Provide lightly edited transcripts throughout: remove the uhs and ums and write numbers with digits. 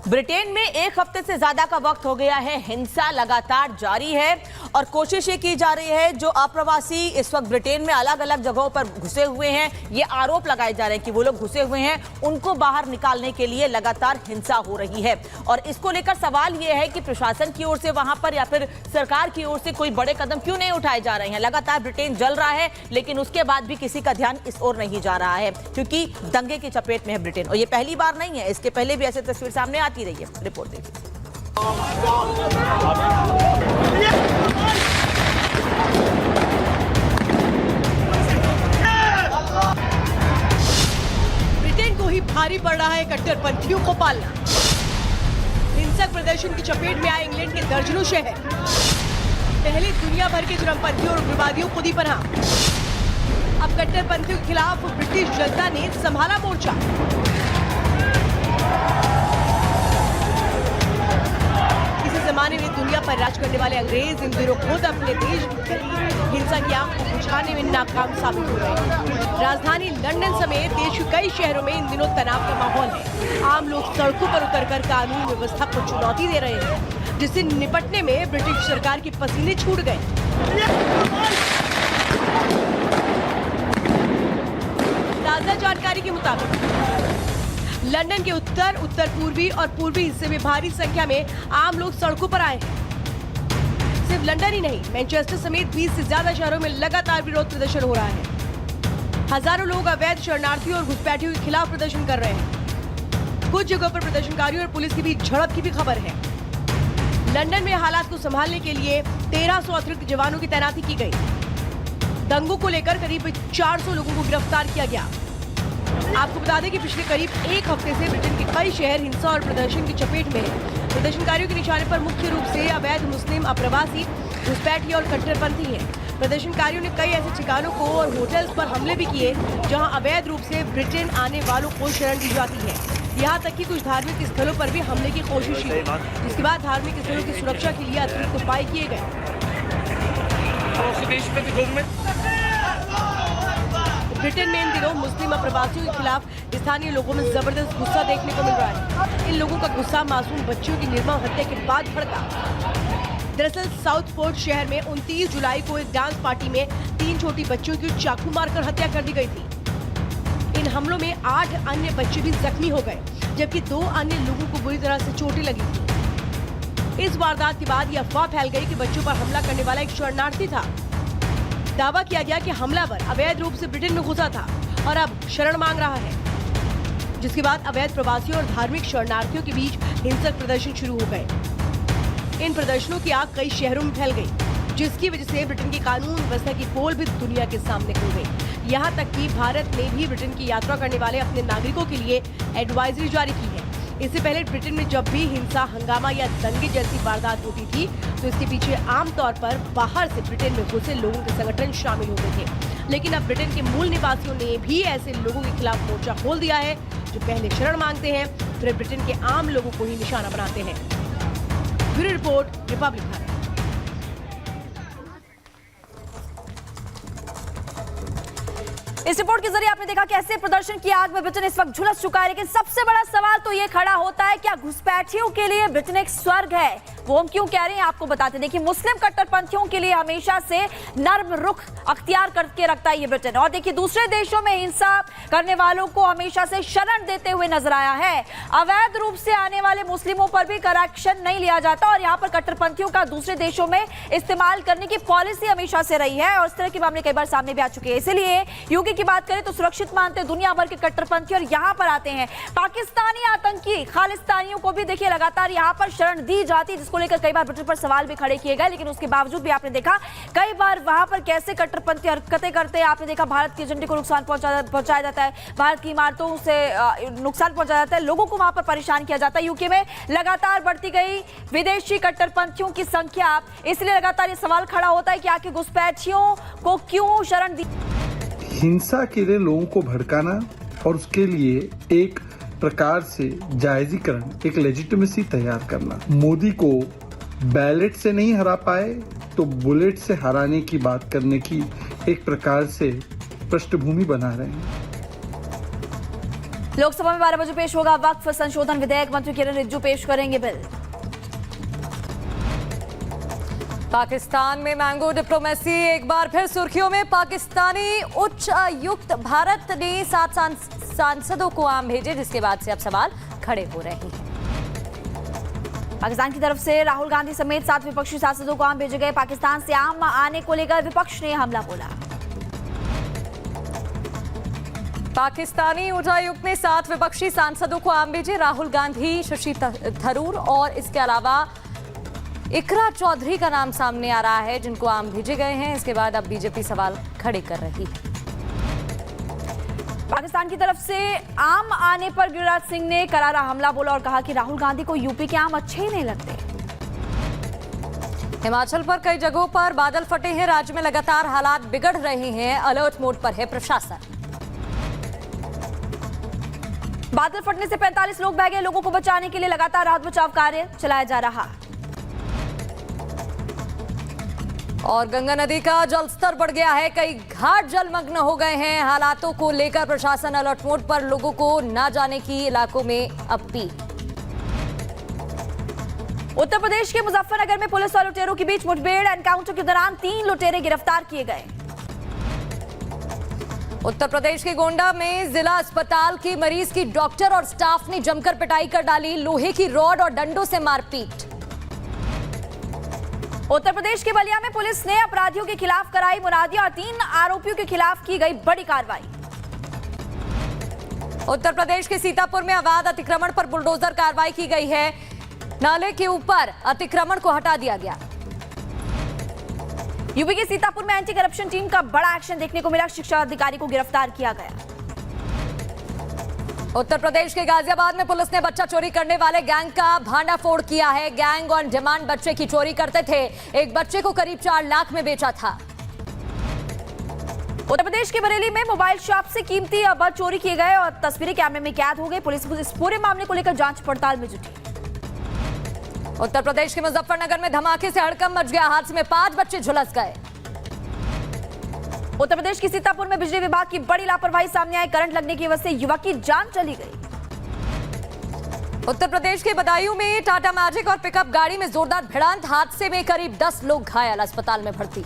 Britain में एक हफ्ते से ज्यादा का वक्त हो गया है, हिंसा लगातार जारी है और कोशिश ये की जा रही है जो अप्रवासी इस वक्त ब्रिटेन में अलग अलग जगहों पर घुसे हुए हैं, ये आरोप लगाए जा रहे हैं कि वो लोग घुसे हुए हैं, उनको बाहर निकालने के लिए लगातार हिंसा हो रही है। और इसको लेकर सवाल ये है कि प्रशासन की ओर से वहां पर या फिर सरकार की ओर से कोई बड़े कदम क्यों नहीं उठाए जा रहे हैं। लगातार ब्रिटेन जल रहा है लेकिन उसके बाद भी किसी का ध्यान इस ओर नहीं जा रहा है क्योंकि दंगे की चपेट में है ब्रिटेन। और ये पहली बार नहीं है, इसके पहले भी ऐसी तस्वीर सामने आती रही है। रिपोर्ट देखिए। ब्रिटेन को ही भारी पड़ रहा है कट्टरपंथियों को पालना। हिंसक प्रदर्शन की चपेट में आए इंग्लैंड के दर्जनों शहर। पहले दुनिया भर के चरमपंथियों और उग्रवादियों को दी पनाह। अब कट्टरपंथियों के खिलाफ ब्रिटिश जनता ने संभाला मोर्चा। किसी जमाने में दुनिया पर राज करने वाले अंग्रेज इन दिनों खुद अपने देश हिंसा की आग को बुझाने में नाकाम साबित हो रहे हैं। राजधानी लंदन समेत देश के कई शहरों में इन दिनों तनाव का माहौल है। आम लोग सड़कों पर उतरकर कानून व्यवस्था को चुनौती दे रहे हैं, जिससे निपटने में ब्रिटिश सरकार के पसीने छूट गए। ताजा जानकारी के मुताबिक लंदन के उत्तर पूर्वी और पूर्वी हिस्से में भारी संख्या में आम लोग सड़कों पर आए हैं। सिर्फ लंदन ही नहीं, मैनचेस्टर समेत 20 से ज्यादा शहरों में लगातार विरोध प्रदर्शन हो रहा है। हजारों लोग अवैध शरणार्थियों और घुसपैठियों के खिलाफ प्रदर्शन कर रहे हैं। कुछ जगहों पर प्रदर्शनकारियों और पुलिस के बीच झड़प की भी खबर है। लंदन में हालात को संभालने के लिए 1300 अतिरिक्त जवानों की तैनाती की गई। दंगों को लेकर करीब 400 लोगों को गिरफ्तार किया गया। आपको बता दें कि पिछले करीब एक हफ्ते से ब्रिटेन के कई शहर हिंसा और प्रदर्शन की चपेट में हैं। प्रदर्शनकारियों के निशाने पर मुख्य रूप से अवैध मुस्लिम अप्रवासी, घुसपैठी और कट्टरपंथी हैं। प्रदर्शनकारियों ने कई ऐसे ठिकानों को और होटल्स पर हमले भी किए जहां अवैध रूप से ब्रिटेन आने वालों को शरण दी जाती है। यहाँ तक कि कुछ धार्मिक स्थलों पर भी हमले की कोशिश की, जिसके बाद धार्मिक स्थलों की सुरक्षा के लिए अतिरिक्त उपाय किए गए। ब्रिटेन में इन दिनों मुस्लिम अप्रवासियों के खिलाफ स्थानीय लोगों में जबरदस्त गुस्सा देखने को मिल रहा है। इन लोगों का गुस्सा मासूम बच्चियों की निर्मम हत्या के बाद भड़का। दरअसल साउथपोर्ट शहर में 29 जुलाई को एक डांस पार्टी में 3 छोटी बच्चियों की चाकू मारकर हत्या कर दी गई थी। इन हमलों में 8 अन्य बच्चे भी जख्मी हो गए, जबकि 2 अन्य लोगों को बुरी तरह से चोटें लगी थी। इस वारदात के बाद यह अफवाह फैल गई कि बच्चों पर हमला करने वाला एक शरणार्थी था। दावा किया गया कि हमलावर अवैध रूप से ब्रिटेन में घुसा था और अब शरण मांग रहा है, जिसके बाद अवैध प्रवासियों और धार्मिक शरणार्थियों के बीच हिंसक प्रदर्शन शुरू हो गए। इन प्रदर्शनों की आग कई शहरों में फैल गई, जिसकी वजह से ब्रिटेन की कानून व्यवस्था की पोल भी दुनिया के सामने खुल गई। यहाँ तक कि भारत ने भी ब्रिटेन की यात्रा करने वाले अपने नागरिकों के लिए एडवाइजरी जारी की है। इससे पहले ब्रिटेन में जब भी हिंसा, हंगामा या दंगे जैसी वारदात होती थी तो इसके पीछे आमतौर पर बाहर से ब्रिटेन में घुसे लोगों के संगठन शामिल होते थे। लेकिन अब ब्रिटेन के मूल निवासियों ने भी ऐसे लोगों के खिलाफ मोर्चा खोल दिया है जो पहले शरण मांगते हैं, फिर ब्रिटेन के आम लोगों को ही निशाना बनाते हैं। Bureau report, Republic Bharat. इस रिपोर्ट के जरिए आपने देखा कैसे प्रदर्शन की आग में ब्रिटेन इस वक्त झुलस चुका है। लेकिन सबसे बड़ा सवाल तो ये खड़ा होता है, क्या घुसपैठियों के लिए ब्रिटेन एक स्वर्ग है? वो हम क्यों कह रहे हैं आपको बताते। देखिए, मुस्लिम कट्टरपंथियों के लिए हमेशा से नर्म रुख अख्तियार करके रखता है ये ब्रिटेन। और देखिए, दूसरे देशों में हिंसा करने वालों को हमेशा से शरण देते हुए नजर आया है। अवैध रूप से आने वाले मुस्लिमों पर भी करेक्शन नहीं लिया जाता और यहाँ पर कट्टरपंथियों का दूसरे देशों में इस्तेमाल करने की पॉलिसी हमेशा से रही है और इस तरह के मामले कई बार सामने भी आ चुके हैं। इसलिए यूके की बात करें तो सुरक्षित मानते दुनिया भर के कट्टरपंथी और यहाँ पर आते हैं। पाकिस्तानी आतंकी खालिस्तानियों को भी देखिए लगातार यहाँ पर शरण दी जाती है, जिसको लेकर कई बार ब्रिटेन पर सवाल भी खड़े किए गए। लेकिन उसके बावजूद भी आपने देखा कई बार वहां पर कैसे कट्टरपंथी हरकतें करते हैं। आपने देखा भारत के एजेंडे को नुकसान पहुंचाया जाता है, भारत की इमारतों से नुकसान पहुंचाया जाता है, लोगों को वहां पर परेशान किया जाता है। यूके में लगातार बढ़ती गई विदेशी कट्टरपंथियों की संख्या, इसलिए लगातार ये सवाल खड़ा होता है कि आखिर घुसपैठियों को क्यों शरण दी। हिंसा के लिए लोगों को भड़काना और उसके लिए एक प्रकार से जायजीकरण, एक लेजिटिमेसी तैयार करना। मोदी को बैलेट से नहीं हरा पाए तो बुलेट से हराने की बात करने की एक प्रकार से पृष्ठभूमि बना रहे हैं। लोकसभा में 12 बजे पेश होगा वक्फ संशोधन विधेयक। मंत्री किरण रिजिजू पेश करेंगे बिल। पाकिस्तान में मैंगो डिप्लोमेसी एक बार फिर सुर्खियों में। पाकिस्तानी उच्च आयुक्त भारत ने 7 सांसदों को आम भेजे, जिसके बाद से अब सवाल खड़े हो रहे हैं। पाकिस्तान की तरफ से राहुल गांधी समेत 7 विपक्षी सांसदों को आम भेजे गए। पाकिस्तान से आम आने को लेकर विपक्ष ने हमला बोला। पाकिस्तानी उच्चायुक्त ने 7 विपक्षी सांसदों को आम भेजे। राहुल गांधी, शशि थरूर और इसके अलावा इकरा चौधरी का नाम सामने आ रहा है, जिनको आम भेजे गए हैं। इसके बाद अब बीजेपी सवाल खड़े कर रही है। पाकिस्तान की तरफ से आम आने पर गिरिराज सिंह ने करारा हमला बोला और कहा कि राहुल गांधी को यूपी के आम अच्छे ही नहीं लगते। हिमाचल पर कई जगहों पर बादल फटे हैं। राज्य में लगातार हालात बिगड़ रहे हैं। अलर्ट मोड पर है प्रशासन। बादल फटने से 45 लोग बह गए। लोगों को बचाने के लिए लगातार राहत बचाव कार्य चलाया जा रहा। और गंगा नदी का जलस्तर बढ़ गया है। कई घाट जलमग्न हो गए हैं। हालातों को लेकर प्रशासन अलर्ट मोड पर। लोगों को न जाने की इलाकों में अपील। उत्तर प्रदेश के मुजफ्फरनगर में पुलिस और लुटेरों के बीच मुठभेड़। एनकाउंटर के दौरान 3 लुटेरे गिरफ्तार किए गए। उत्तर प्रदेश के गोंडा में जिला अस्पताल की मरीज की डॉक्टर और स्टाफ ने जमकर पिटाई कर डाली। लोहे की रॉड और डंडों से मारपीट। उत्तर प्रदेश के बलिया में पुलिस ने अपराधियों के खिलाफ कराई मुनादी और 3 आरोपियों के खिलाफ की गई बड़ी कार्रवाई। उत्तर प्रदेश के सीतापुर में अवैध अतिक्रमण पर बुलडोजर कार्रवाई की गई है। नाले के ऊपर अतिक्रमण को हटा दिया गया। यूपी के सीतापुर में एंटी करप्शन टीम का बड़ा एक्शन देखने को मिला। शिक्षा अधिकारी को गिरफ्तार किया गया। उत्तर प्रदेश के गाजियाबाद में पुलिस ने बच्चा चोरी करने वाले गैंग का भांडाफोड़ किया है। गैंग ऑन डिमांड बच्चे की चोरी करते थे। एक बच्चे को करीब 4 लाख में बेचा था। उत्तर प्रदेश के बरेली में मोबाइल शॉप से कीमती अबड़ चोरी किए गए और तस्वीरें कैमरे में कैद हो गई। पुलिस इस पूरे मामले को लेकर जांच पड़ताल में जुटी। उत्तर प्रदेश के मुजफ्फरनगर में धमाके से हड़कंप मच गया। हादसे में 5 बच्चे झुलस गए। उत्तर प्रदेश के सीतापुर में बिजली विभाग की बड़ी लापरवाही सामने आई। करंट लगने की वजह से युवक की जान चली गई। उत्तर प्रदेश के बदायूं में टाटा मैजिक और पिकअप गाड़ी में जोरदार भिड़ंत। हादसे में करीब 10 लोग घायल, अस्पताल में भर्ती।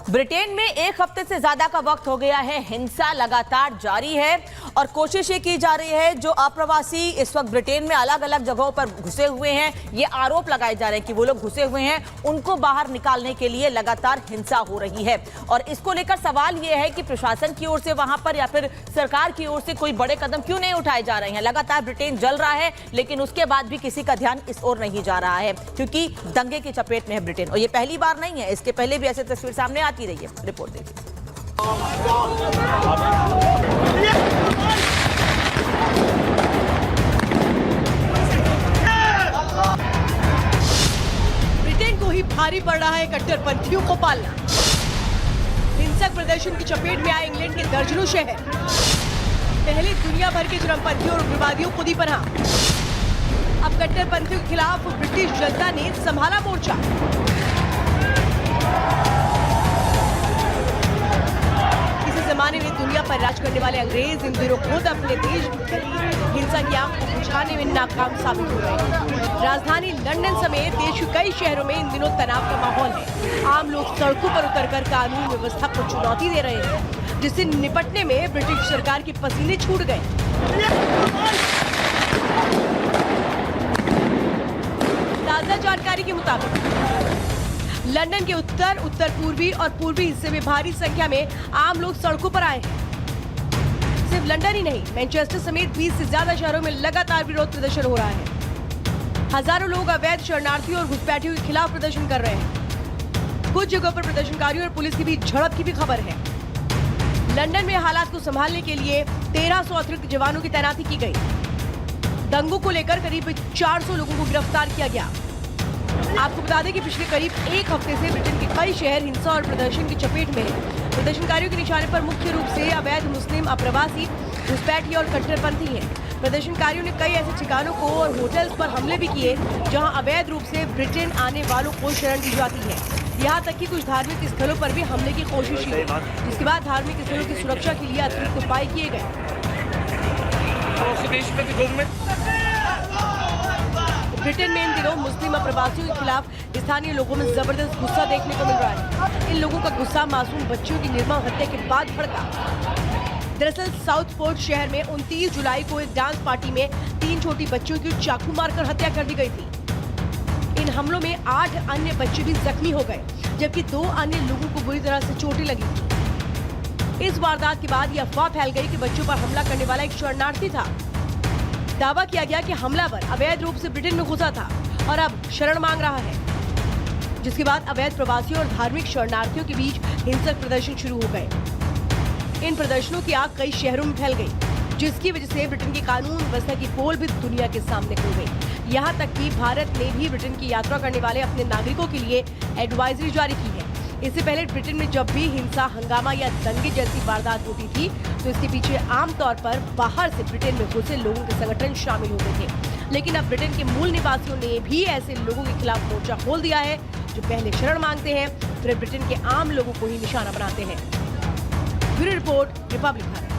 ब्रिटेन में 1 हफ्ते से ज्यादा का वक्त हो गया है। हिंसा लगातार जारी है और कोशिश ये की जा रही है, जो अप्रवासी इस वक्त ब्रिटेन में अलग अलग जगहों पर घुसे हुए हैं, ये आरोप लगाए जा रहे हैं कि वो लोग घुसे हुए हैं, उनको बाहर निकालने के लिए लगातार हिंसा हो रही है। और इसको लेकर सवाल ये है कि प्रशासन की ओर से वहां पर या फिर सरकार की ओर से कोई बड़े कदम क्यों नहीं उठाए जा रहे हैं। लगातार ब्रिटेन जल रहा है, लेकिन उसके बाद भी किसी का ध्यान इस ओर नहीं जा रहा है, क्योंकि दंगे की चपेट में है ब्रिटेन। और ये पहली बार नहीं है, इसके पहले भी ऐसी तस्वीर सामने आती रही है। रिपोर्ट देखिए। ब्रिटेन को ही भारी पड़ रहा है कट्टरपंथियों को पालना। हिंसक प्रदर्शन की चपेट में आए इंग्लैंड के दर्जनों शहर। पहले दुनिया भर के चरमपंथियों और उग्रवादियों को दी पनाह। अब कट्टरपंथियों के खिलाफ ब्रिटिश जनता ने संभाला मोर्चा। जमाने में दुनिया पर राज करने वाले अंग्रेज इन दिनों खुद अपने देश की हिंसा की आग को बुझाने में नाकाम साबित हो रहे हैं। राजधानी लंदन समेत देश के कई शहरों में इन दिनों तनाव का माहौल है। आम लोग सड़कों पर उतरकर कानून व्यवस्था को चुनौती दे रहे हैं, जिससे निपटने में ब्रिटिश सरकार के पसीने छूट गए। ताजा जानकारी के मुताबिक लंदन के उत्तर पूर्वी और पूर्वी हिस्से में भारी संख्या में आम लोग सड़कों पर आए हैं। सिर्फ लंदन ही नहीं, मैनचेस्टर समेत 20 से ज्यादा शहरों में लगातार विरोध प्रदर्शन हो रहा है। हजारों लोग अवैध शरणार्थियों और घुसपैठियों के खिलाफ प्रदर्शन कर रहे हैं। कुछ जगहों पर प्रदर्शनकारियों और पुलिस के बीच झड़प की भी खबर है। लंदन में हालात को संभालने के लिए 1300 अतिरिक्त जवानों की तैनाती की गई। दंगों को लेकर करीब 400 लोगों को गिरफ्तार किया गया। आपको बता दें कि पिछले करीब एक हफ्ते से ब्रिटेन के कई शहर हिंसा और प्रदर्शन की चपेट में हैं। प्रदर्शनकारियों के निशाने पर मुख्य रूप से अवैध मुस्लिम अप्रवासी, घुसपैठी और कट्टरपंथी हैं। प्रदर्शनकारियों ने कई ऐसे ठिकानों को और होटल्स पर हमले भी किए जहां अवैध रूप से ब्रिटेन आने वालों को शरण दी जाती है। यहाँ तक कि कुछ धार्मिक स्थलों पर भी हमले की कोशिश की, जिसके बाद धार्मिक स्थलों की सुरक्षा के लिए अतिरिक्त उपाय किए गए। ब्रिटेन में इन दिनों मुस्लिम अप्रवासियों के खिलाफ स्थानीय लोगों में जबरदस्त गुस्सा देखने को मिल रहा है। इन लोगों का गुस्सा मासूम बच्चियों की निर्मम हत्या के बाद भड़का। दरअसल साउथपोर्ट शहर में 29 जुलाई को एक डांस पार्टी में 3 छोटी बच्चियों की चाकू मारकर हत्या कर दी गई थी। इन हमलों में 8 अन्य बच्चे भी जख्मी हो गए, जबकि 2 अन्य लोगों को बुरी तरह से चोटें लगी थी। इस वारदात के बाद यह अफवाह फैल गई कि बच्चों पर हमला करने वाला एक शरणार्थी था। दावा किया गया कि हमलावर अवैध रूप से ब्रिटेन में घुसा था और अब शरण मांग रहा है, जिसके बाद अवैध प्रवासियों और धार्मिक शरणार्थियों के बीच हिंसक प्रदर्शन शुरू हो गए। इन प्रदर्शनों की आग कई शहरों में फैल गई, जिसकी वजह से ब्रिटेन की कानून व्यवस्था की पोल भी दुनिया के सामने खुल गई। यहाँ तक कि भारत ने भी ब्रिटेन की यात्रा करने वाले अपने नागरिकों के लिए एडवाइजरी जारी की है। इससे पहले ब्रिटेन में जब भी हिंसा, हंगामा या दंगे जैसी वारदात होती थी तो इसके पीछे आमतौर पर बाहर से ब्रिटेन में घुसे लोगों के संगठन शामिल होते थे। लेकिन अब ब्रिटेन के मूल निवासियों ने भी ऐसे लोगों के खिलाफ मोर्चा खोल दिया है जो पहले शरण मांगते हैं, फिर ब्रिटेन के आम लोगों को ही निशाना बनाते हैं। Bureau report, Republic Bharat.